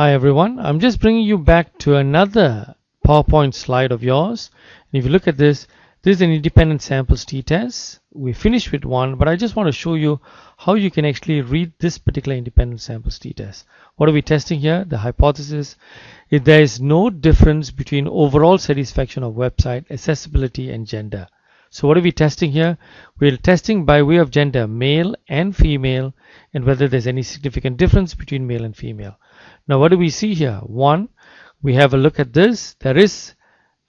Hi everyone, I'm just bringing you back to another PowerPoint slide of yours. And if you look at this, this is an independent samples t-test. We finished with one, but I just want to show you how you can actually read this particular independent samples t-test. What are we testing here? The hypothesis is there is no difference between overall satisfaction of website, accessibility, and gender. So what are we testing here? We're testing by way of gender, male and female, and whether there's any significant difference between male and female. Now what do we see here? One, we have a look at this. There is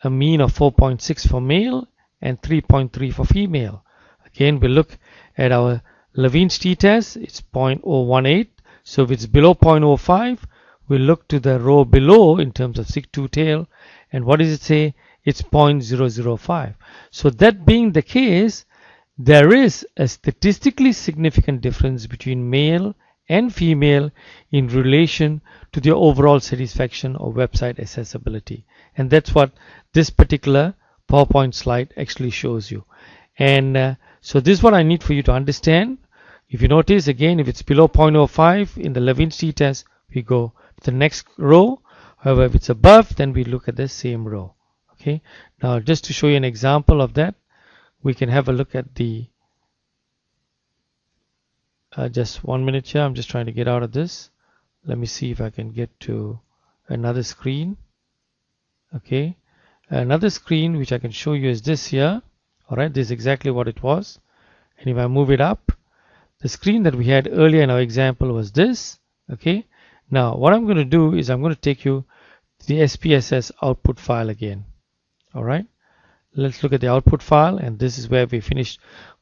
a mean of 4.6 for male and 3.3 for female. Again, we look at our Levine's t-test. It's 0.018. So if it's below 0.05, we look to the row below in terms of sig2 tail. And what does it say? It's 0.005. So that being the case, there is a statistically significant difference between male and female in relation to the overall satisfaction of website accessibility. And that's what this particular PowerPoint slide actually shows you. And so this is what I need for you to understand. If you notice, again, if it's below 0.05 in the Levine's t-test, we go to the next row. However, if it's above, then we look at the same row. Okay. Now, just to show you an example of that, we can have a look at the just 1 minute here. I'm just trying to get out of this. Let me see if I can get to another screen. Okay, another screen which I can show you is this here. All right, this is exactly what it was. And if I move it up, the screen that we had earlier in our example was this. Okay, now what I'm going to do is I'm going to take you to the SPSS output file again. All right, let's look at the output file, and this is where we finished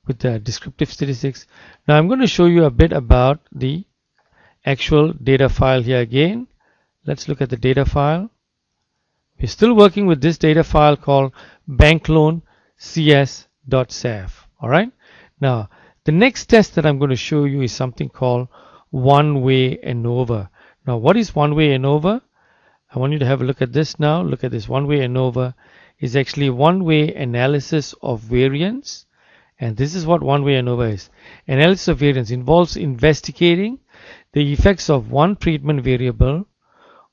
with the descriptive statistics. Now I'm going to show you a bit about the actual data file here again. Let's look at the data file. We're still working with this data file called bankloancs.saf. All right. Now the next test that I'm going to show you is something called one-way ANOVA. Now what is one-way ANOVA? I want you to have a look at this now. Look at this. One-way ANOVA is actually one-way analysis of variance. And this is what one-way ANOVA is. Analysis of variance involves investigating the effects of one treatment variable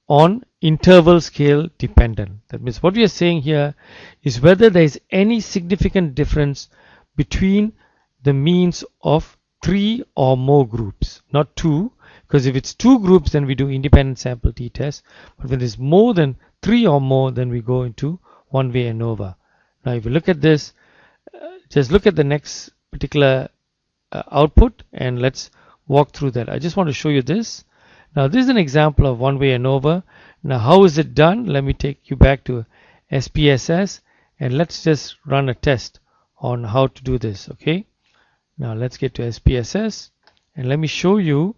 on interval scale dependent. That means what we are saying here is whether there is any significant difference between the means of 3 or more groups, not 2, because if it's 2 groups then we do independent sample t-test, but when there's more than 3 or more then we go into one-way ANOVA. Now if you look at this, just look at the next particular output and let's walk through that. I just want to show you this. Now this is an example of one-way ANOVA. Now how is it done? Let me take you back to SPSS and let's just run a test on how to do this. Okay. Now let's get to SPSS and let me show you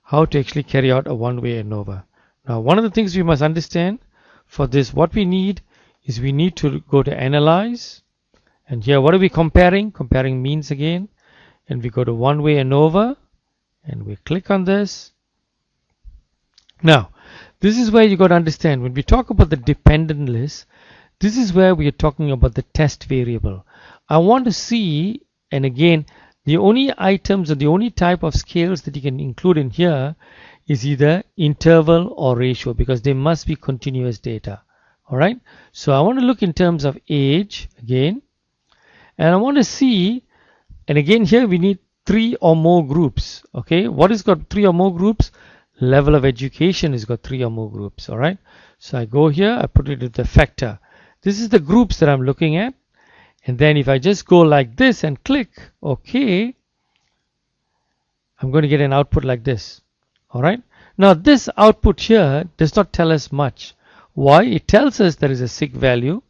how to actually carry out a one-way ANOVA. Now one of the things we must understand for this, what we need is we need to go to Analyze. And here, what are we comparing? Comparing means again. And we go to one-way ANOVA and we click on this. Now, this is where you got to understand when we talk about the dependent list, this is where we are talking about the test variable. I want to see, and again, the only items or the only type of scales that you can include in here is either interval or ratio because they must be continuous data. All right. So I want to look in terms of age again. And I want to see, and again here we need 3 or more groups. Okay, what has got 3 or more groups? Level of education has got 3 or more groups. All right, so I go here, I put it at the factor. This is the groups that I'm looking at. And then if I just go like this and click OK, I'm going to get an output like this. All right, now this output here does not tell us much. Why? It tells us there is a sig value,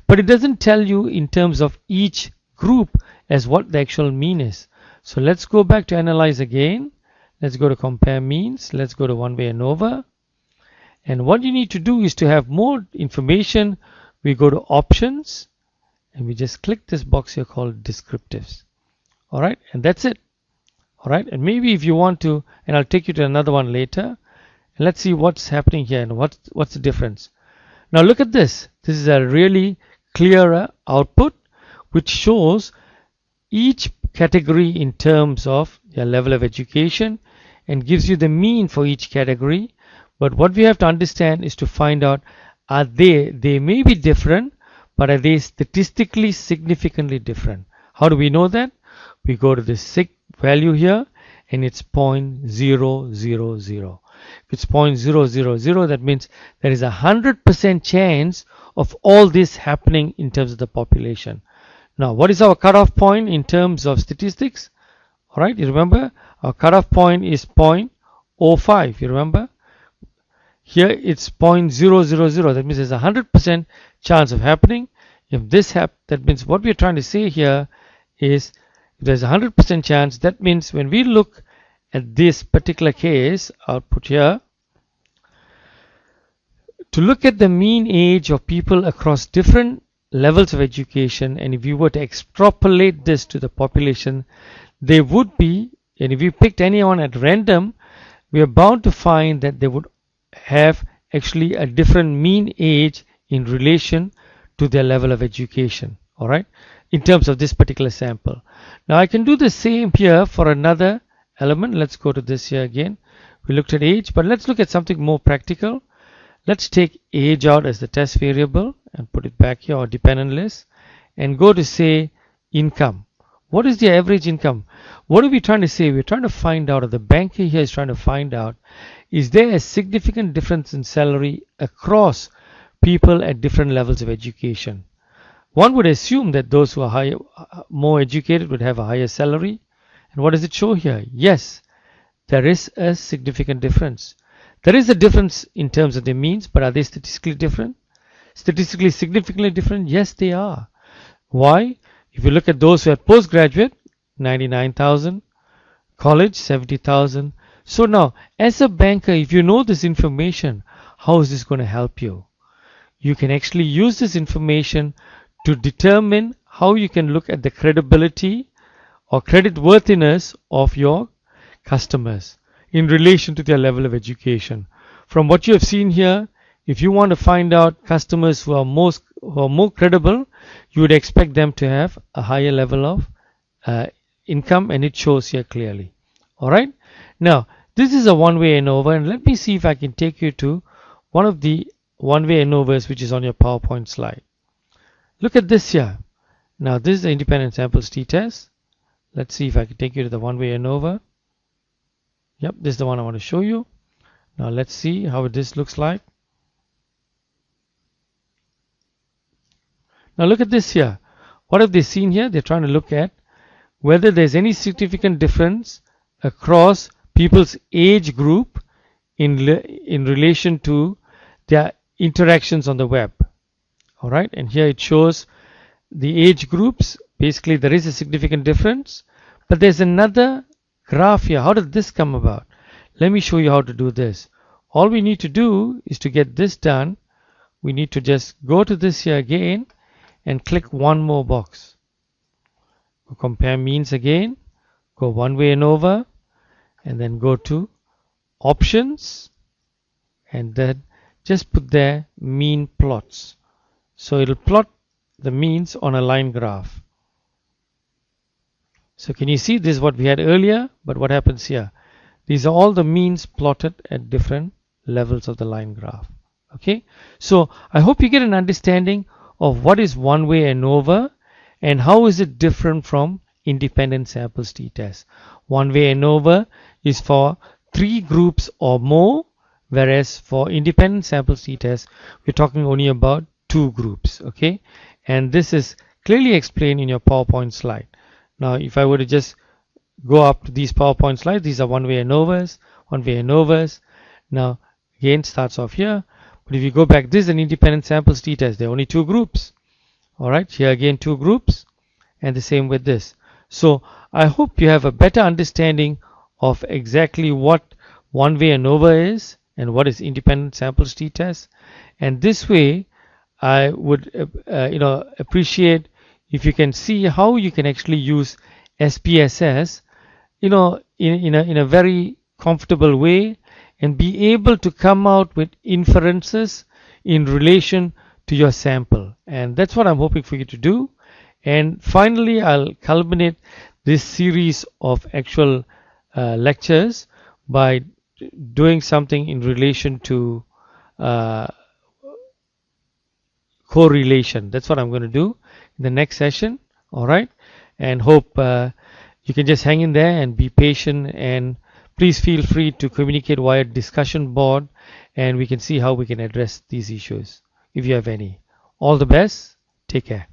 but it doesn't tell you in terms of each group as what the actual mean is. So let's go back to Analyze again. Let's go to Compare Means. Let's go to one-way ANOVA. And what you need to do is to have more information. We go to Options and we just click this box here called Descriptives. All right, and that's it. All right, and maybe if you want to, and I'll take you to another one later. And let's see what's happening here and what's the difference. Now look at this. This is a really clearer output which shows each category in terms of their level of education and gives you the mean for each category. But what we have to understand is to find out, are they may be different, but are they statistically significantly different? How do we know that? We go to the sig value here, and it's 0.000. If it's 0.000, that means there is 100% chance of all this happening in terms of the population. Now, what is our cutoff point in terms of statistics? All right, you remember our cutoff point is 0.05. You remember? Here it's 0.000. That means there's a 100% chance of happening. If this that means what we're trying to say here is, if there's a 100% chance, that means when we look at this particular case, I'll put here, to look at the mean age of people across different levels of education, and if you were to extrapolate this to the population, they would be, and if you picked anyone at random, we are bound to find that they would have actually a different mean age in relation to their level of education, all right, in terms of this particular sample. Now I can do the same here for another element. Let's go to this here again. We looked at age, but let's look at something more practical. Let's take age out as the test variable and put it back here, or dependent list, and go to say income. What is the average income? What are we trying to say? We're trying to find out, or the banker here is trying to find out, is there a significant difference in salary across people at different levels of education? One would assume that those who are more educated would have a higher salary. And what does it show here? Yes, there is a significant difference. There is a difference in terms of their means, but are they statistically different? Statistically significantly different? Yes, they are. Why? If you look at those who are postgraduate, 99,000, college, 70,000. So now, as a banker, if you know this information, how is this going to help you? You can actually use this information to determine how you can look at the credibility or credit worthiness of your customers in relation to their level of education. From what you have seen here, if you want to find out customers who are more credible, you would expect them to have a higher level of income, and it shows here clearly. All right. Now, this is a one-way ANOVA, and let me see if I can take you to one of the one-way ANOVAs which is on your PowerPoint slide. Look at this here. Now, this is the independent samples t-test. Let's see if I can take you to the one-way ANOVA. Yep, this is the one I want to show you. Now, let's see how this looks like. Now, look at this here. What have they seen here? They're trying to look at whether there's any significant difference across people's age group in relation to their interactions on the web. All right, and here it shows the age groups. Basically, there is a significant difference, but there's another graph here. How did this come about? Let me show you how to do this. All we need to do is to get this done. We need to just go to this here again and click one more box. Go compare means again, go one-way ANOVA, and then go to options, and then just put there mean plots. So it'll plot the means on a line graph. So can you see this is what we had earlier, but what happens here? These are all the means plotted at different levels of the line graph. Okay, so I hope you get an understanding of what is one-way ANOVA and how is it different from independent samples t-test. One-way ANOVA is for 3 groups or more, whereas for independent samples t-test we're talking only about 2 groups. Okay, and this is clearly explained in your PowerPoint slide. Now, if I were to just go up to these PowerPoint slides, these are one-way ANOVAs, one-way ANOVAs. Now, again, starts off here. But if you go back, this is an independent samples t-test. There are only 2 groups. All right, here again 2 groups, and the same with this. So I hope you have a better understanding of exactly what one-way ANOVA is and what is independent samples t-test. And this way, I would appreciate if you can see how you can actually use SPSS, in a very comfortable way, and be able to come out with inferences in relation to your sample. And that's what I'm hoping for you to do. And finally, I'll culminate this series of actual lectures by doing something in relation to uh, correlation. That's what I'm going to do in the next session. All right, and hope you can just hang in there and be patient, and please feel free to communicate via discussion board, and we can see how we can address these issues if you have any. All the best. Take care.